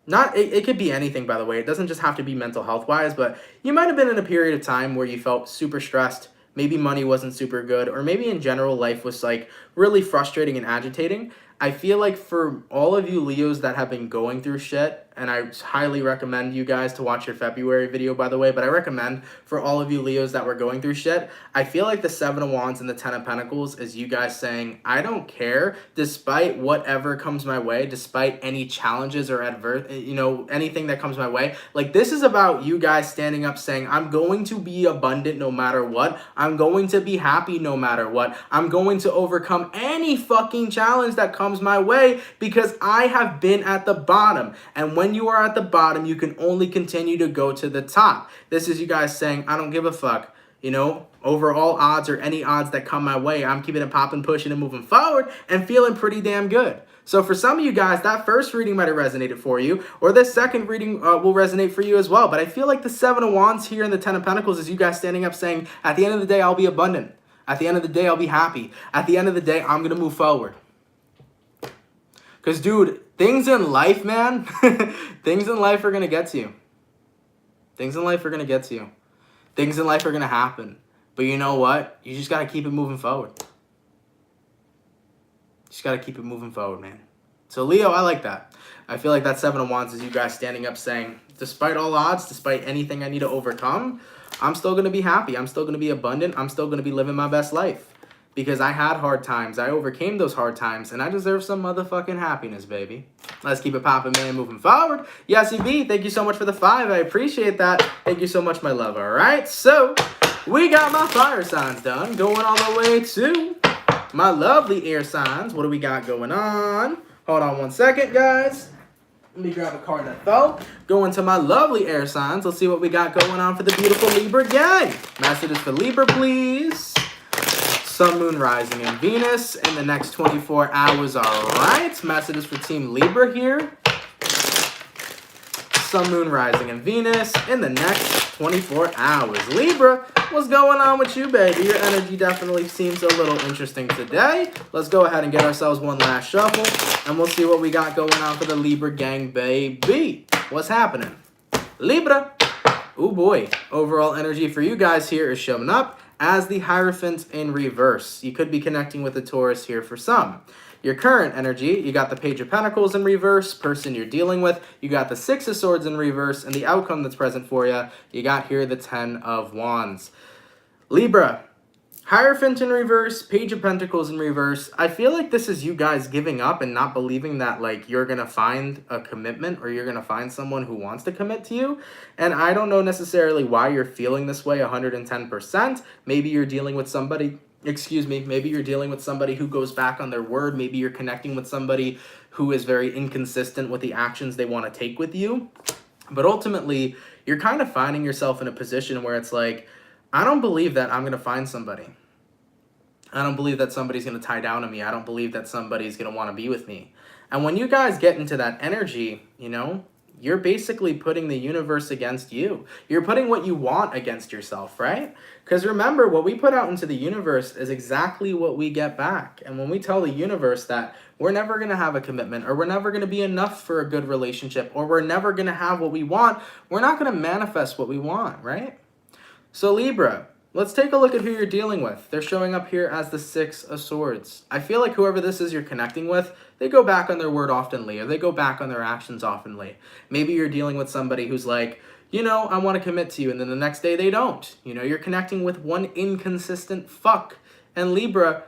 it could be anything, by the way. It doesn't just have to be mental health-wise, but you might have been in a period of time where you felt super stressed, maybe money wasn't super good, or maybe in general life was like really frustrating and agitating. I feel like for all of you Leos that have been going through shit, and I highly recommend you guys to watch your February video, by the way, but I recommend for all of you Leos that were going through shit, I feel like the Seven of Wands and the Ten of Pentacles is you guys saying, I don't care, despite whatever comes my way, despite any challenges or anything that comes my way. Like, this is about you guys standing up saying, I'm going to be abundant no matter what. I'm going to be happy no matter what. I'm going to overcome any fucking challenge that comes my way because I have been at the bottom. And when you are at the bottom, you can only continue to go to the top. This is you guys saying, I don't give a fuck. You know, over all odds or any odds that come my way, I'm keeping it popping, pushing, and moving forward and feeling pretty damn good. So for some of you guys, that first reading might have resonated for you, or this second reading will resonate for you as well. But I feel like the Seven of Wands here and the Ten of Pentacles is you guys standing up saying, at the end of the day, I'll be abundant. At the end of the day, I'll be happy. At the end of the day, I'm going to move forward. Because, dude, things in life, man, things in life are going to get to you. Things in life are going to get to you. Things in life are going to happen. But you know what? You just got to keep it moving forward. Just got to keep it moving forward, man. So, Leo, I like that. I feel like that Seven of Wands is you guys standing up saying, despite all odds, despite anything I need to overcome, I'm still going to be happy. I'm still going to be abundant. I'm still going to be living my best life. Because I had hard times. I overcame those hard times. And I deserve some motherfucking happiness, baby. Let's keep it popping, man. Moving forward. Yes, EB, thank you so much for the 5. I appreciate that. Thank you so much, my love. All right. So, we got my fire signs done. Going all the way to my lovely air signs. What do we got going on? Hold on one second, guys. Let me grab a card that fell. Going to my lovely air signs. Let's see what we got going on for the beautiful Libra gang. Messages for Libra, please. Sun, Moon, Rising, and Venus in the next 24 hours. All right. Messages for Team Libra here. Sun, Moon, Rising, and Venus in the next 24 hours. Libra, what's going on with you, baby? Your energy definitely seems a little interesting today. Let's go ahead and get ourselves one last shuffle, and we'll see what we got going on for the Libra gang, baby. What's happening? Libra. Oh, boy. Overall energy for you guys here is showing up as the Hierophant in reverse. You could be connecting with the Taurus here for some. Your current energy, you got the Page of Pentacles in reverse, person you're dealing with. You got the Six of Swords in reverse, and the outcome that's present for you, you got here the 10 of Wands. Libra, Hierophant in reverse, Page of Pentacles in reverse. I feel like this is you guys giving up and not believing that like you're going to find a commitment or you're going to find someone who wants to commit to you. And I don't know necessarily why you're feeling this way 110%. Maybe you're dealing with somebody, maybe you're dealing with somebody who goes back on their word. Maybe you're connecting with somebody who is very inconsistent with the actions they want to take with you. But ultimately, you're kind of finding yourself in a position where it's like, I don't believe that I'm going to find somebody. I don't believe that somebody's going to tie down to me. I don't believe that somebody's going to want to be with me. And when you guys get into that energy, you know, you're basically putting the universe against you. You're putting what you want against yourself, right? Because remember, what we put out into the universe is exactly what we get back. And when we tell the universe that we're never going to have a commitment, or we're never going to be enough for a good relationship, or we're never going to have what we want, we're not going to manifest what we want, right? So Libra, Let's take a look at who you're dealing with. They're showing up here as the Six of Swords. I feel like whoever this is you're connecting with, they go back on their word oftenly, or they go back on their actions oftenly. Maybe you're dealing with somebody who's like, you know, I want to commit to you, and then the next day they don't. You know, you're connecting with one inconsistent fuck. And Libra,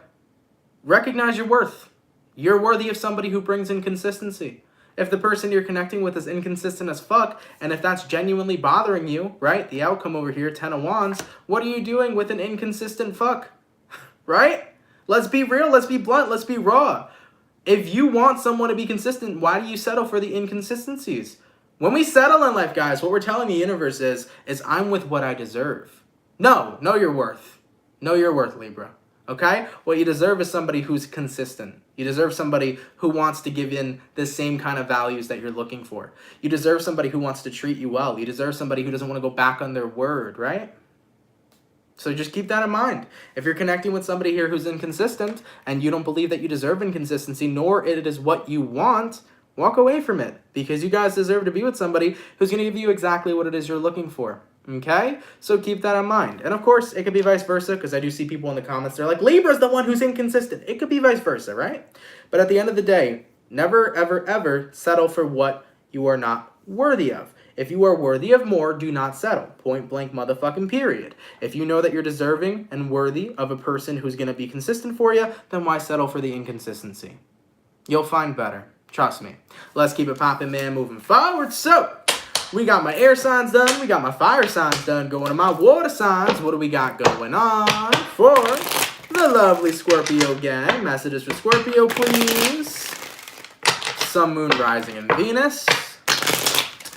recognize your worth. You're worthy of somebody who brings inconsistency. If the person you're connecting with is inconsistent as fuck, and if that's genuinely bothering you, right? The outcome over here, 10 of Wands, what are you doing with an inconsistent fuck? Right? Let's be real, let's be blunt, let's be raw. If you want someone to be consistent, why do you settle for the inconsistencies? When we settle in life, guys, what we're telling the universe is I'm with what I deserve. Know your worth. Know your worth, Libra. Okay? What you deserve is somebody who's consistent. You deserve somebody who wants to give in the same kind of values that you're looking for. You deserve somebody who wants to treat you well. You deserve somebody who doesn't want to go back on their word, right? So just keep that in mind. If you're connecting with somebody here who's inconsistent and you don't believe that you deserve inconsistency, nor it is what you want, walk away from it, because you guys deserve to be with somebody who's going to give you exactly what it is you're looking for. Okay? So keep that in mind. And of course, it could be vice versa, because I do see people in the comments, they're like, Libra's the one who's inconsistent. It could be vice versa, right? But at the end of the day, never, ever, ever settle for what you are not worthy of. If you are worthy of more, do not settle. Point blank motherfucking period. If you know that you're deserving and worthy of a person who's going to be consistent for you, then why settle for the inconsistency? You'll find better. Trust me. Let's keep it popping, man, moving forward. So, we got my air signs done. We got my fire signs done. Going to my water signs. What do we got going on for the lovely Scorpio gang? Messages for Scorpio, please. Sun, Moon, Rising, and Venus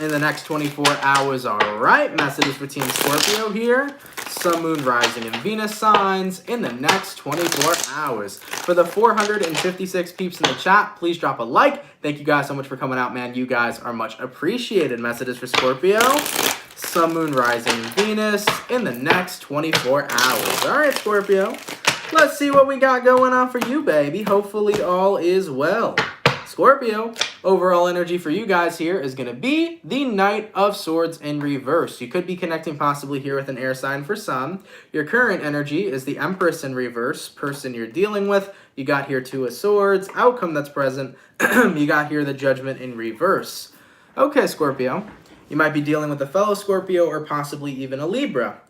in the next 24 hours. All right. Messages for Team Scorpio here. Sun, Moon, Rising, and Venus signs in the next 24 hours. For the 456 peeps in the chat, please drop a like. Thank you guys so much for coming out, man. You guys are much appreciated. Messages for Scorpio. Sun, Moon, Rising, and Venus in the next 24 hours. All right, Scorpio. Let's see what we got going on for you, baby. Hopefully all is well. Scorpio, overall energy for you guys here is going to be the Knight of Swords in reverse. You could be connecting possibly here with an air sign for some. Your current energy is the Empress in reverse, person you're dealing with. You got here Two of Swords, outcome that's present. You got here the Judgment in reverse. Okay, Scorpio, you might be dealing with a fellow Scorpio or possibly even a Libra.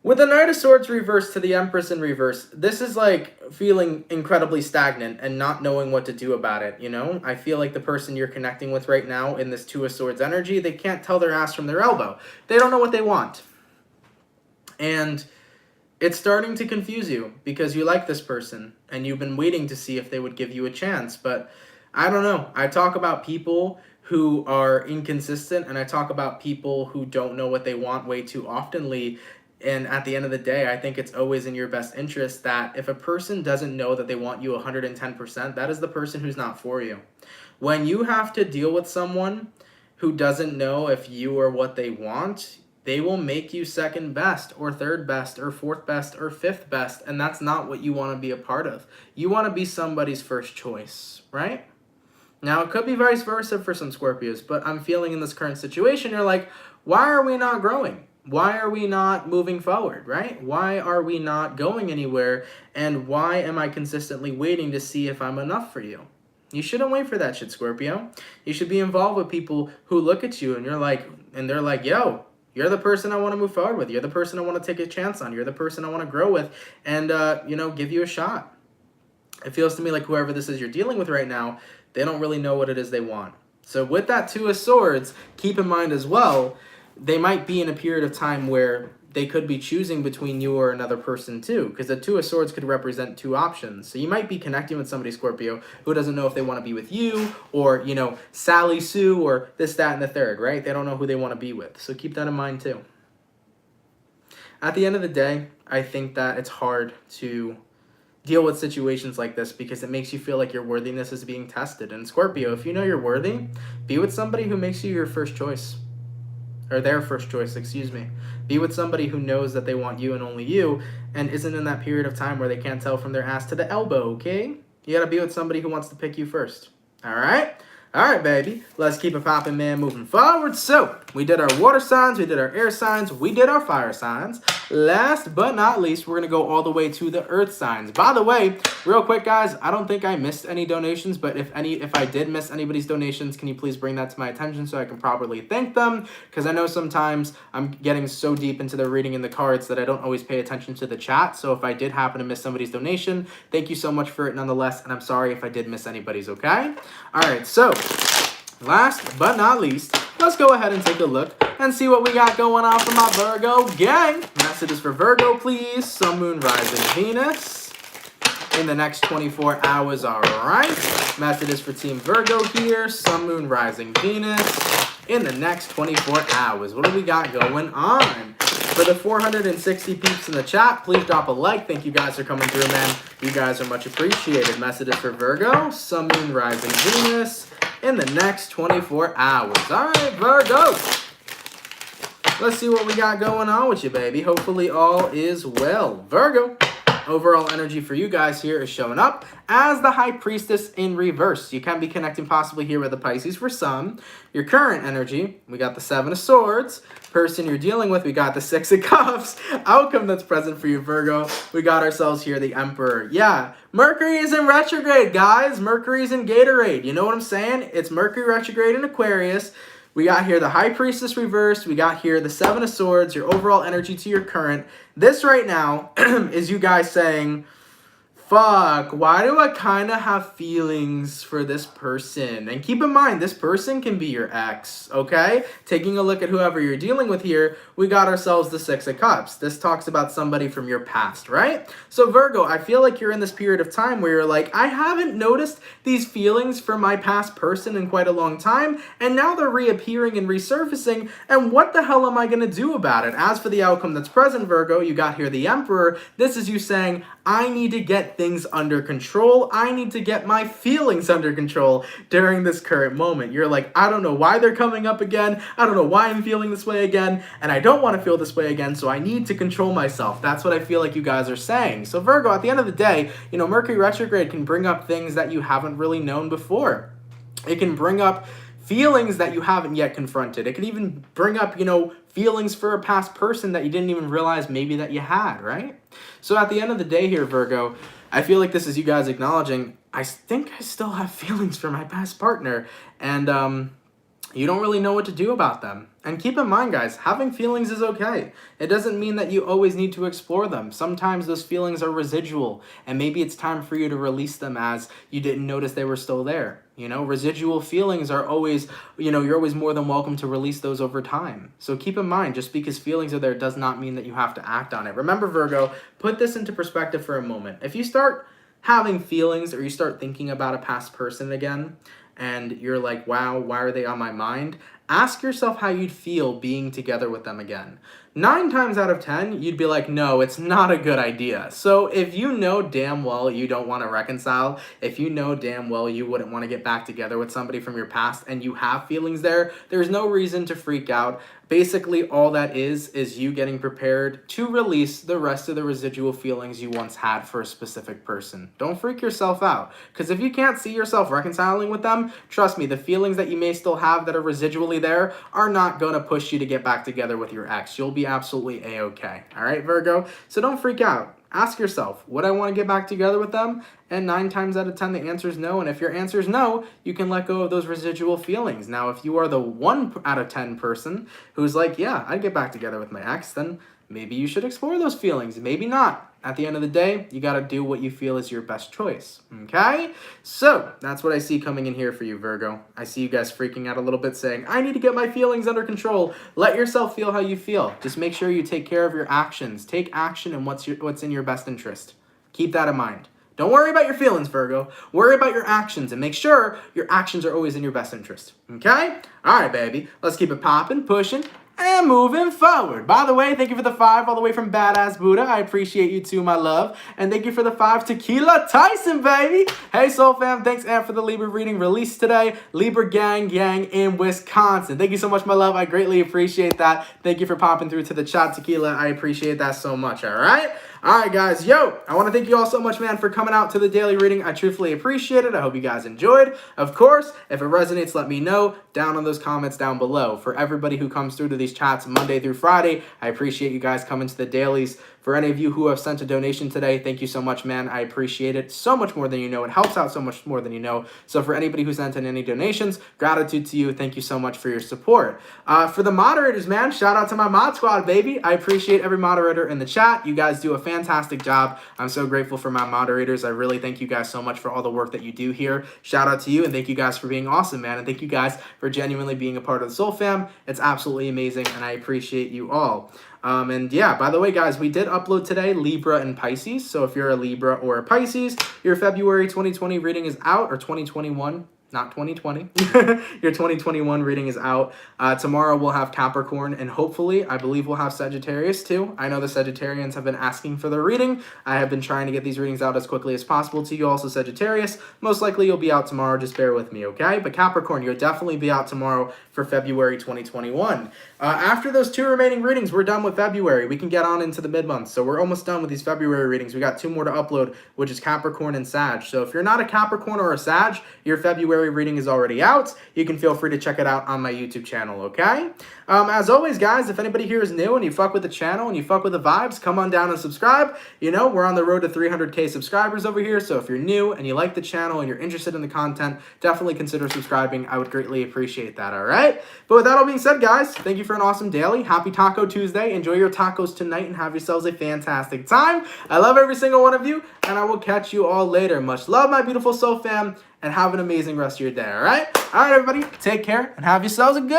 With the Knight of Swords reversed to the Empress in reverse, this is like feeling incredibly stagnant and not knowing what to do about it, you know? I feel like the person you're connecting with right now in this Two of Swords energy, they can't tell their ass from their elbow. They don't know what they want. And it's starting to confuse you because you like this person and you've been waiting to see if they would give you a chance. But I don't know. I talk about people who are inconsistent and I talk about people who don't know what they want way too oftenly. And at the end of the day, I think it's always in your best interest that if a person doesn't know that they want you 110%, that is the person who's not for you. When you have to deal with someone who doesn't know if you are what they want, they will make you second best or third best or fourth best or fifth best. And that's not what you want to be a part of. You want to be somebody's first choice, right? Now, it could be vice versa for some Scorpios, but I'm feeling in this current situation, you're like, why are we not growing? Why are we not moving forward, right? Why are we not going anywhere? And why am I consistently waiting to see if I'm enough for you? You shouldn't wait for that shit, Scorpio. You should be involved with people who look at you and they're like, yo, you're the person I want to move forward with. You're the person I want to take a chance on. You're the person I want to grow with and, give you a shot. It feels to me like whoever this is you're dealing with right now, they don't really know what it is they want. So with that Two of Swords, keep in mind as well, they might be in a period of time where they could be choosing between you or another person too, because the Two of Swords could represent two options. So you might be connecting with somebody, Scorpio, who doesn't know if they want to be with you or, Sally Sue or this, that, and the third, right? They don't know who they want to be with. So keep that in mind too. At the end of the day, I think that it's hard to deal with situations like this because it makes you feel like your worthiness is being tested. And Scorpio, if you know you're worthy, be with somebody who makes you your first choice. Or their first choice, excuse me. Be with somebody who knows that they want you and only you and isn't in that period of time where they can't tell from their ass to the elbow, okay? You gotta be with somebody who wants to pick you first, all right? All right, baby. Let's keep it popping, man, moving forward. So, we did our water signs, we did our air signs, we did our fire signs. Last but not least, we're going to go all the way to the earth signs. By the way, real quick, guys, I don't think I missed any donations, but if I did miss anybody's donations, can you please bring that to my attention so I can properly thank them? Because I know sometimes I'm getting so deep into the reading in the cards that I don't always pay attention to the chat. So if I did happen to miss somebody's donation, thank you so much for it nonetheless, and I'm sorry if I did miss anybody's, okay? All right, so last but not least, let's go ahead and take a look and see what we got going on for my Virgo gang. Messages for Virgo, please. Sun, Moon, Rising, Venus in the next 24 hours, all right? Messages for Team Virgo here. Sun, Moon, Rising, Venus in the next 24 hours. What do we got going on? For the 460 peeps in the chat, please drop a like. Thank you guys for coming through, man. You guys are much appreciated. Messages for Virgo. Sun, Moon, Rising, Venus in the next 24 hours. All right, Virgo. Let's see what we got going on with you, baby. Hopefully all is well. Virgo, overall energy for you guys here is showing up as the High Priestess in reverse. You can be connecting possibly here with the Pisces for some. Your current energy, we got the Seven of Swords. Person you're dealing with, we got the Six of Cups. Outcome that's present for you, Virgo, we got ourselves here the Emperor. Yeah, Mercury is in retrograde, guys. Mercury's in Gatorade. You know what I'm saying? It's Mercury retrograde in Aquarius. We got here the High Priestess reversed. We got here the Seven of Swords, your overall energy to your current. This right now is you guys saying, fuck, why do I kind of have feelings for this person? And keep in mind, this person can be your ex, okay? Taking a look at whoever you're dealing with here, we got ourselves the Six of Cups. This talks about somebody from your past, right? So Virgo, I feel like you're in this period of time where you're like, I haven't noticed these feelings for my past person in quite a long time, and now they're reappearing and resurfacing, and what the hell am I going to do about it? As for the outcome that's present, Virgo, you got here the Emperor. This is you saying, I need to get things under control. I need to get my feelings under control during this current moment. You're like, I don't know why they're coming up again. I don't know why I'm feeling this way again. And I don't want to feel this way again, so I need to control myself. That's what I feel like you guys are saying. So Virgo, at the end of the day, you know, Mercury retrograde can bring up things that you haven't really known before. It can bring up feelings that you haven't yet confronted. It can even bring up, you know, feelings for a past person that you didn't even realize maybe that you had, right? So at the end of the day here, Virgo, I feel like this is you guys acknowledging, I think I still have feelings for my past partner, and you don't really know what to do about them. And keep in mind, guys, having feelings is okay. It doesn't mean that you always need to explore them. Sometimes those feelings are residual, and maybe it's time for you to release them as you didn't notice they were still there. You know, residual feelings are always, you know, you're always more than welcome to release those over time. So keep in mind, just because feelings are there does not mean that you have to act on it. Remember, Virgo, put this into perspective for a moment. If you start having feelings or you start thinking about a past person again, and you're like, wow, why are they on my mind? Ask yourself how you'd feel being together with them again. 9 times out of 10, you'd be like, no, it's not a good idea. So if you know damn well you don't want to reconcile, if you know damn well you wouldn't want to get back together with somebody from your past and you have feelings there, there's no reason to freak out. Basically, all that is you getting prepared to release the rest of the residual feelings you once had for a specific person. Don't freak yourself out, because if you can't see yourself reconciling with them, trust me, the feelings that you may still have that are residually there are not going to push you to get back together with your ex. You'll be absolutely a-okay. All right, Virgo? So don't freak out. Ask yourself, would I want to get back together with them? And 9 times out of 10, the answer is no. And if your answer is no, you can let go of those residual feelings. Now, if you are the 1 out of 10 person who's like, yeah, I'd get back together with my ex, then maybe you should explore those feelings. Maybe not. At the end of the day, you got to do what you feel is your best choice. Okay? So that's what I see coming in here for you, Virgo. I see you guys freaking out a little bit saying, I need to get my feelings under control. Let yourself feel how you feel. Just make sure you take care of your actions. Take action in what's in your best interest. Keep that in mind. Don't worry about your feelings, Virgo. Worry about your actions and make sure your actions are always in your best interest. Okay? All right, baby. Let's keep it popping, pushing, and moving forward. By the way, thank you for the 5 all the way from Badass Buddha. I appreciate you too, my love. And thank you for the 5 Tequila Tyson, baby. Hey, Soul Fam. Thanks, Aunt, for the Libra reading released today. Libra gang in Wisconsin. Thank you so much, my love. I greatly appreciate that. Thank you for popping through to the chat, Tequila. I appreciate that so much, all right? All right, guys. Yo, I want to thank you all so much, man, for coming out to the daily reading. I truthfully appreciate it. I hope you guys enjoyed. Of course, if it resonates, let me know down in those comments down below. For everybody who comes through to these chats Monday through Friday, I appreciate you guys coming to the dailies. For any of you who have sent a donation today, thank you so much, man. I appreciate it so much more than you know. It helps out so much more than you know. So for anybody who sent in any donations, gratitude to you. Thank you so much for your support. For the moderators, man, shout out to my mod squad, baby. I appreciate every moderator in the chat. You guys do a fantastic job. I'm so grateful for my moderators. I really thank you guys so much for all the work that you do here. Shout out to you, and thank you guys for being awesome, man. And thank you guys for genuinely being a part of the Soul Fam. It's absolutely amazing, and I appreciate you all. And yeah, by the way, guys, we did upload today Libra and Pisces. So if you're a Libra or a Pisces, your February 2020 reading is out, or 2021. Not 2020. Your 2021 reading is out. Tomorrow we'll have Capricorn, and hopefully, I believe we'll have Sagittarius too. I know the Sagittarians have been asking for their reading. I have been trying to get these readings out as quickly as possible to you also, Sagittarius. Most likely you'll be out tomorrow. Just bear with me, okay? But Capricorn, you'll definitely be out tomorrow for February 2021. After those 2 remaining readings, we're done with February. We can get on into the mid-month. So we're almost done with these February readings. We got 2 more to upload, which is Capricorn and Sag. So if you're not a Capricorn or a Sag, your February reading is already out. You can feel free to check it out on my YouTube channel, okay? As always, guys, if anybody here is new and you fuck with the channel and you fuck with the vibes, come on down and subscribe. You know, we're on the road to 300K subscribers over here, so if you're new and you like the channel and you're interested in the content, definitely consider subscribing. I would greatly appreciate that, all right? But with that all being said, guys, thank you for an awesome daily. Happy Taco Tuesday. Enjoy your tacos tonight and have yourselves a fantastic time. I love every single one of you, and I will catch you all later. Much love, my beautiful soul fam, and have an amazing rest of your day, all right? All right, everybody, take care and have yourselves a good one.